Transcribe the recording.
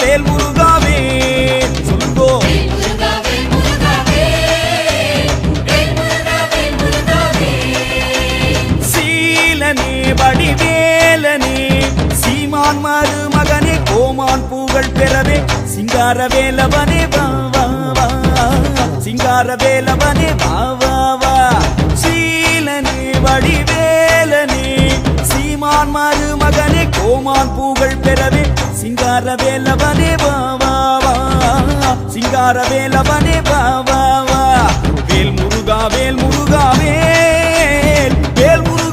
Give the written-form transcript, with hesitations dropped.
வேல் முருகாவே சொல்லுங்கோ. சீலனே வடிவேலனே சீமான் மருமகனே கோமான் புகழ் பெறவே சிங்கார வேலவனே வா வா வா சிங்கார வேலவனே வா வா வா. சீலனே வடிவேலனே சீமான் மருமகனே கோமான் புகழ் பெறவே சிங்கார வேலவனே வா வா வா சிங்கார வேலவனே வா வா வா. வேல் முருகா வேல் முருகா வேல் வேல் முருகா